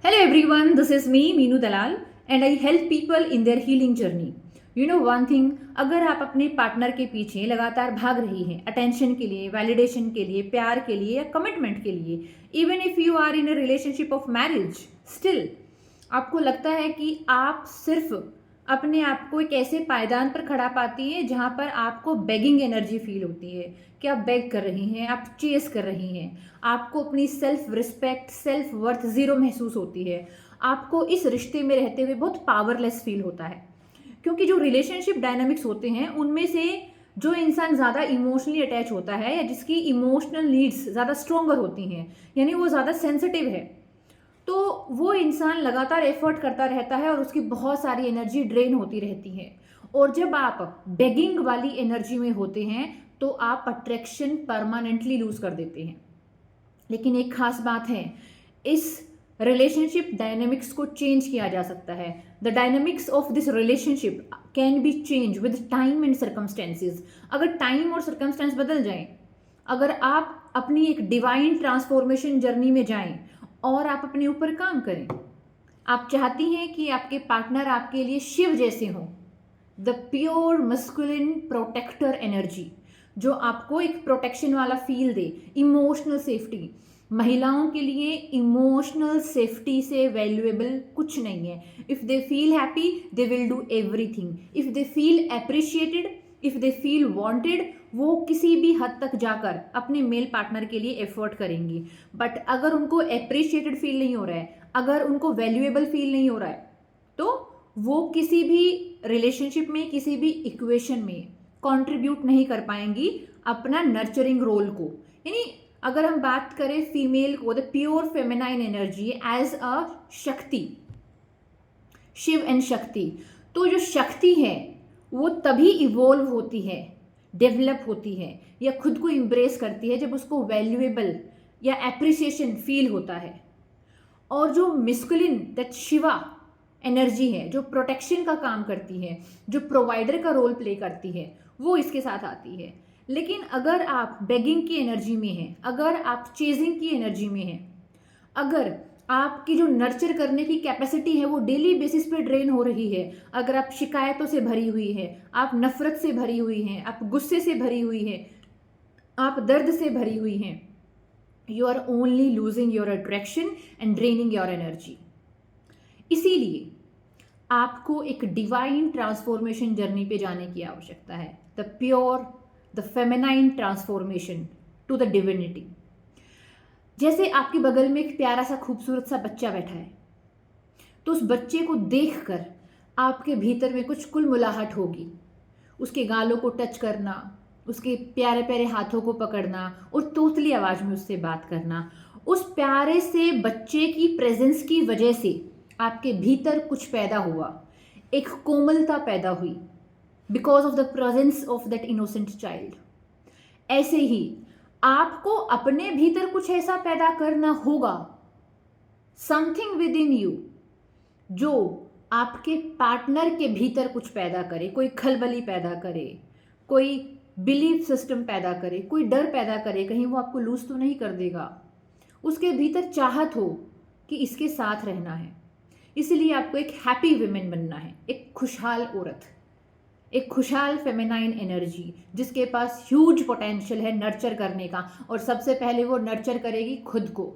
Hello everyone, this is me Meenu Dalal and I help people in their healing journey. You know one thing, अगर आप अपने partner के पीछे लगातार भाग रही हैं अटेंशन के लिए, वैलिडेशन के लिए, प्यार के लिए या कमिटमेंट के लिए, even if you are in a relationship of marriage, still आपको लगता है कि आप सिर्फ अपने आप को एक ऐसे पायदान पर खड़ा पाती हैं जहां पर आपको बेगिंग एनर्जी फील होती है कि आप बेग कर रही हैं, आप चेस कर रही हैं, आपको अपनी self respect, self worth zero महसूस होती है, आपको इस रिश्ते में रहते हुए बहुत पावरलेस फील होता है। क्योंकि जो रिलेशनशिप डायनामिक्स होते हैं उनमें से जो इंसान ज़्यादा इमोशनली अटैच होता है या जिसकी इमोशनल नीड्स ज़्यादा स्ट्रोंगर होती हैं, यानी वो ज़्यादा सेंसिटिव है, तो वो इंसान लगातार एफर्ट करता रहता है और उसकी बहुत सारी एनर्जी ड्रेन होती रहती है। और जब आप बेगिंग वाली एनर्जी में होते हैं तो आप अट्रैक्शन परमानेंटली लूज कर देते हैं। लेकिन एक खास बात है, इस रिलेशनशिप डायनेमिक्स को चेंज किया जा सकता है। The dynamics of this relationship can be change with time and circumstances. अगर टाइम और सर्कमस्टेंस बदल जाएं, अगर आप अपनी एक डिवाइन ट्रांसफॉर्मेशन जर्नी में जाएं और आप अपने ऊपर काम करें, आप चाहती हैं कि आपके पार्टनर आपके लिए शिव जैसे हों, the pure masculine protector energy, जो आपको एक प्रोटेक्शन वाला फील दे, इमोशनल सेफ्टी। महिलाओं के लिए इमोशनल सेफ्टी से वैल्यूएबल कुछ नहीं है। If they feel happy they will do everything, if they feel appreciated, if they feel wanted, वो किसी भी हद तक जाकर अपने मेल पार्टनर के लिए एफर्ट करेंगी। बट अगर उनको अप्रिशिएटेड फील नहीं हो रहा है, अगर उनको वैल्यूएबल फील नहीं हो रहा है, तो वो किसी भी रिलेशनशिप में, किसी भी इक्वेशन में कंट्रीब्यूट नहीं कर पाएंगी अपना नर्चरिंग रोल को। यानी अगर हम बात करें फीमेल को, the pure feminine energy as a Shakti, Shiv and शक्ति, तो जो शक्ति है वो तभी इवॉल्व होती है, डेवलप होती है या खुद को इम्ब्रेस करती है जब उसको वैल्यूएबल या एप्रिसिएशन फील होता है। और जो मिस्कुलिन, दैट शिवा एनर्जी है, जो प्रोटेक्शन का काम करती है, जो प्रोवाइडर का रोल प्ले करती है, वो इसके साथ आती है। लेकिन अगर आप बेगिंग की एनर्जी में हैं, अगर आप चेजिंग की एनर्जी में हैं, अगर आपकी जो नर्चर करने की कैपेसिटी है वो डेली बेसिस पे ड्रेन हो रही है, अगर आप शिकायतों से भरी हुई है, आप नफरत से भरी हुई हैं, आप गुस्से से भरी हुई हैं, आप दर्द से भरी हुई हैं, you are only losing your attraction and draining your energy. इसीलिए आपको एक डिवाइन ट्रांसफॉर्मेशन जर्नी पे जाने की आवश्यकता है, the pure, the feminine transformation to the divinity. जैसे आपके बगल में एक प्यारा सा खूबसूरत सा बच्चा बैठा है, तो उस बच्चे को देखकर आपके भीतर में कुछ कुलमुलाहट होगी। उसके गालों को टच करना, उसके प्यारे प्यारे हाथों को पकड़ना और तोतली आवाज में उससे बात करना। उस प्यारे से बच्चे की प्रेजेंस की वजह से आपके भीतर कुछ पैदा हुआ, एक कोमलता पैदा हुई, because of the presence of that innocent child. ऐसे ही आपको अपने भीतर कुछ ऐसा पैदा करना होगा, समथिंग विद इन यू, जो आपके पार्टनर के भीतर कुछ पैदा करे, कोई खलबली पैदा करे, कोई बिलीफ सिस्टम पैदा करे, कोई डर पैदा करे कहीं वो आपको लूज तो नहीं कर देगा। उसके भीतर चाहत हो कि इसके साथ रहना है। इसलिए आपको एक हैप्पी वुमेन बनना है, एक खुशहाल औरत, एक खुशहाल फेमिनाइन एनर्जी जिसके पास ह्यूज पोटेंशियल है नर्चर करने का। और सबसे पहले वो नर्चर करेगी खुद को,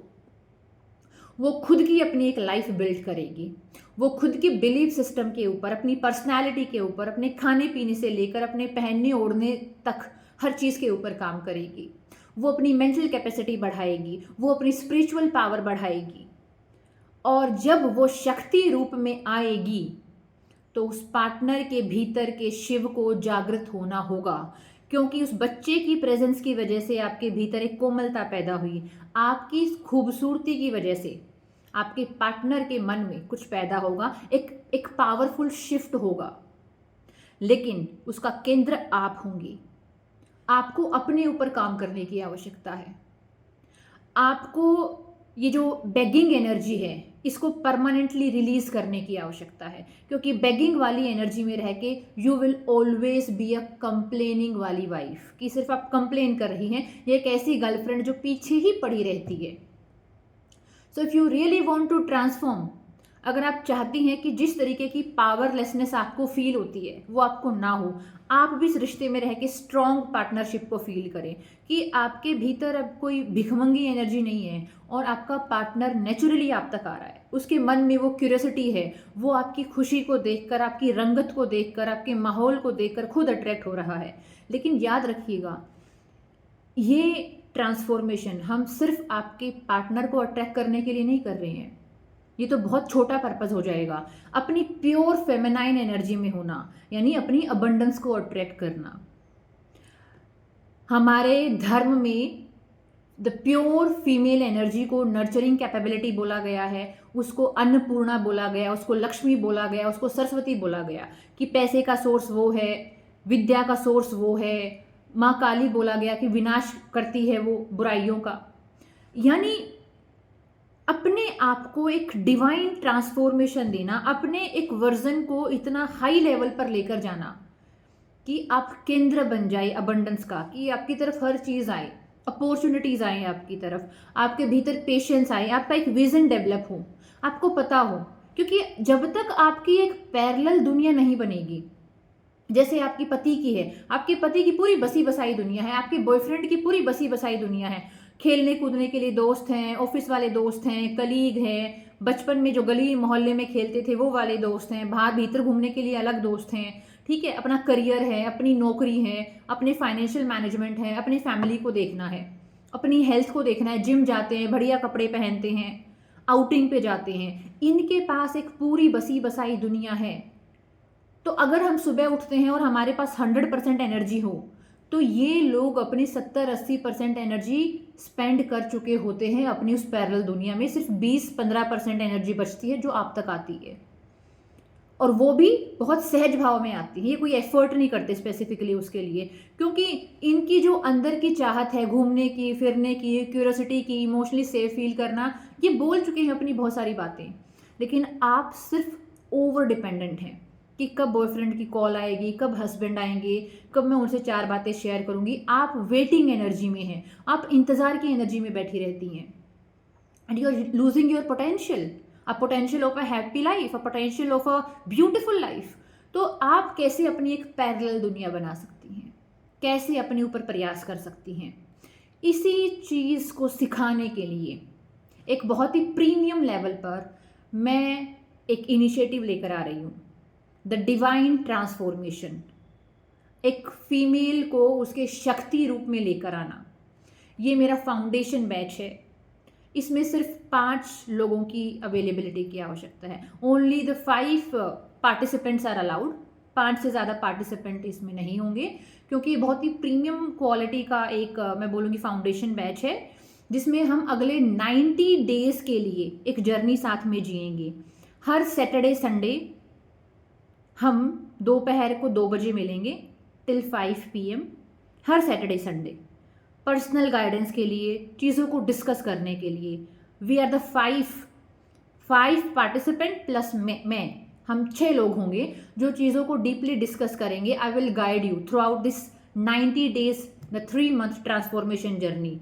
वो खुद की अपनी एक लाइफ बिल्ड करेगी, वो खुद की बिलीफ सिस्टम के ऊपर, अपनी पर्सनालिटी के ऊपर, अपने खाने पीने से लेकर अपने पहनने ओढ़ने तक हर चीज़ के ऊपर काम करेगी। वो अपनी मेंटल कैपेसिटी बढ़ाएगी, वो अपनी स्पिरिचुअल पावर बढ़ाएगी। और जब वो शक्ति रूप में आएगी तो उस पार्टनर के भीतर के शिव को जागृत होना होगा, क्योंकि उस बच्चे की प्रेजेंस की वजह से आपके भीतर एक कोमलता पैदा हुई। आपकी खूबसूरती की वजह से आपके पार्टनर के मन में कुछ पैदा होगा, एक पावरफुल शिफ्ट होगा। लेकिन उसका केंद्र आप होंगी। आपको अपने ऊपर काम करने की आवश्यकता है। आपको ये जो बेगिंग एनर्जी है इसको परमानेंटली रिलीज करने की आवश्यकता है, क्योंकि बेगिंग वाली एनर्जी में रह के you will always be a complaining वाली वाइफ, कि सिर्फ आप कंप्लेन कर रही हैं। ये एक ऐसी गर्लफ्रेंड जो पीछे ही पड़ी रहती है। So if you really want to transform, अगर आप चाहती हैं कि जिस तरीके की पावरलेसनेस आपको फील होती है वो आपको ना हो, आप भी इस रिश्ते में रह के स्ट्रॉन्ग पार्टनरशिप को फील करें कि आपके भीतर अब कोई भिखमंगी एनर्जी नहीं है और आपका पार्टनर नेचुरली आप तक आ रहा है, उसके मन में वो क्यूरियोसिटी है, वो आपकी खुशी को देखकर, आपकी रंगत को देखकर, आपके माहौल को देखकर खुद अट्रैक्ट हो रहा है। लेकिन याद रखिएगा, ये ट्रांसफॉर्मेशन हम सिर्फ आपके पार्टनर को अट्रैक्ट करने के लिए नहीं कर रहे हैं, ये तो बहुत छोटा पर्पस हो जाएगा। अपनी प्योर फेमिनाइन एनर्जी में होना, यानी अपनी अबंडेंस को अट्रैक्ट करना। हमारे धर्म में द प्योर फीमेल एनर्जी को नर्चरिंग कैपेबिलिटी बोला गया है, उसको अन्नपूर्णा बोला गया, उसको लक्ष्मी बोला गया, उसको सरस्वती बोला गया कि पैसे का सोर्स वो है, विद्या का सोर्स वो है। माँ काली बोला गया कि विनाश करती है वो बुराइयों का। यानी अपने आप को एक डिवाइन ट्रांसफॉर्मेशन देना, अपने एक वर्जन को इतना हाई लेवल पर लेकर जाना कि आप केंद्र बन जाए अबंडेंस का, कि आपकी तरफ हर चीज़ आए, अपॉर्चुनिटीज़ आए आपकी तरफ, आपके भीतर पेशेंस आए, आपका एक विजन डेवलप हो, आपको पता हो। क्योंकि जब तक आपकी एक पैरेलल दुनिया नहीं बनेगी, जैसे आपकी पति की है, आपके पति की पूरी बसी बसाई दुनिया है, आपके बॉयफ्रेंड की पूरी बसी बसाई दुनिया है, खेलने कूदने के लिए दोस्त हैं, ऑफिस वाले दोस्त हैं, कलीग हैं, बचपन में जो गली मोहल्ले में खेलते थे वो वाले दोस्त हैं, बाहर भीतर घूमने के लिए अलग दोस्त हैं, ठीक है, अपना करियर है, अपनी नौकरी है, अपने फाइनेंशियल मैनेजमेंट है, अपनी फैमिली को देखना है, अपनी हेल्थ को देखना है, जिम जाते हैं, बढ़िया कपड़े पहनते हैं, आउटिंग पे जाते हैं, इनके पास एक पूरी बसी बसाई दुनिया है। तो अगर हम सुबह उठते हैं और हमारे पास 100% एनर्जी हो, तो ये लोग अपनी 70-80% एनर्जी स्पेंड कर चुके होते हैं अपनी उस पैरेलल दुनिया में। सिर्फ 20-15% एनर्जी बचती है जो आप तक आती है, और वो भी बहुत सहज भाव में आती है। ये कोई एफर्ट नहीं करते स्पेसिफिकली उसके लिए, क्योंकि इनकी जो अंदर की चाहत है घूमने की, फिरने की, क्यूरियोसिटी की, इमोशनली सेफ फील करना, ये बोल चुके हैं अपनी बहुत सारी बातें। लेकिन आप सिर्फ ओवर डिपेंडेंट हैं कि कब बॉयफ्रेंड की कॉल आएगी, कब हस्बैंड आएंगे, कब मैं उनसे 4 बातें शेयर करूंगी। आप वेटिंग एनर्जी में हैं, आप इंतजार की एनर्जी में बैठी रहती हैं, and you are losing your potential, a potential of a happy life, a potential of a beautiful life. तो आप कैसे अपनी एक पैरेलल दुनिया बना सकती हैं, कैसे अपने ऊपर प्रयास कर सकती हैं, इसी चीज़ को सिखाने के लिए एक बहुत ही प्रीमियम लेवल पर मैं एक इनिशिएटिव लेकर आ रही हूँ, द डिवाइन ट्रांसफॉर्मेशन। एक फीमेल को उसके शक्ति रूप में लेकर आना, ये मेरा फाउंडेशन बैच है। इसमें सिर्फ 5 लोगों की अवेलेबिलिटी की आवश्यकता है। Only the 5 participants are allowed. 5 से ज़्यादा पार्टिसिपेंट इसमें नहीं होंगे, क्योंकि बहुत ही प्रीमियम क्वालिटी का एक मैं बोलूँगी फाउंडेशन बैच है, जिसमें हम अगले 90 डेज के लिए एक जर्नी साथ में जिएंगे। हर सैटरडे संडे हम दोपहर को 2 बजे मिलेंगे टिल 5 PM, हर सैटरडे संडे, पर्सनल गाइडेंस के लिए, चीज़ों को डिस्कस करने के लिए। We are the 5 participant plus मैं, हम 6 लोग होंगे जो चीज़ों को डीपली डिस्कस करेंगे। I will guide you through out this 90 days, the 3 month transformation journey.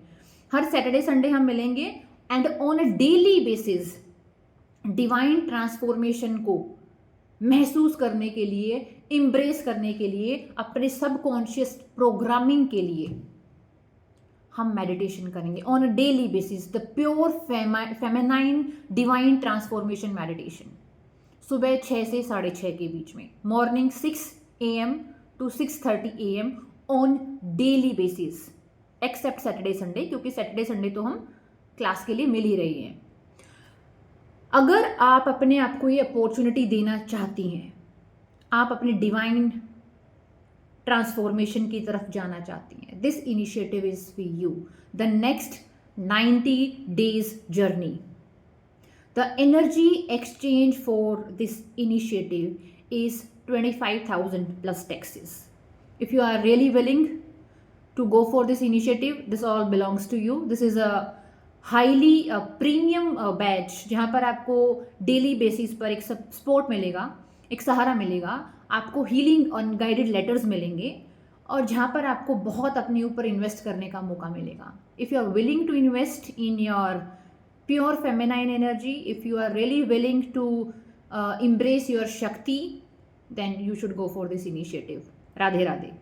Her Saturday Sunday हम मिलेंगे, and on a daily basis divine transformation को महसूस करने के लिए, इम्ब्रेस करने के लिए, अपने सबकॉन्शियस प्रोग्रामिंग के लिए हम मेडिटेशन करेंगे on a daily basis, the pure feminine divine transformation meditation. सुबह 6 से 6:30 के बीच में, morning 6 AM to 6:30 AM on daily basis, except Saturday Sunday, क्योंकि सैटरडे संडे तो हम क्लास के लिए मिल ही रही हैं। अगर आप अपने आप को ये अपॉर्चुनिटी देना चाहती हैं, आप अपने डिवाइन ट्रांसफॉर्मेशन की तरफ जाना चाहती हैं, this initiative is for you, the next 90 days journey. The energy exchange for this initiative is 25,000 plus taxes. If you are really willing to go for this initiative, this all belongs to you. This is a highly premium batch, जहाँ पर आपको daily basis पर एक support मिलेगा, एक सहारा मिलेगा, आपको healing और गाइडेड लेटर्स मिलेंगे, और जहाँ पर आपको बहुत अपने ऊपर इन्वेस्ट करने का मौका मिलेगा। If you are willing to invest in your pure feminine energy, if you are really willing to embrace your Shakti, then you should go for this initiative. Radhe Radhe.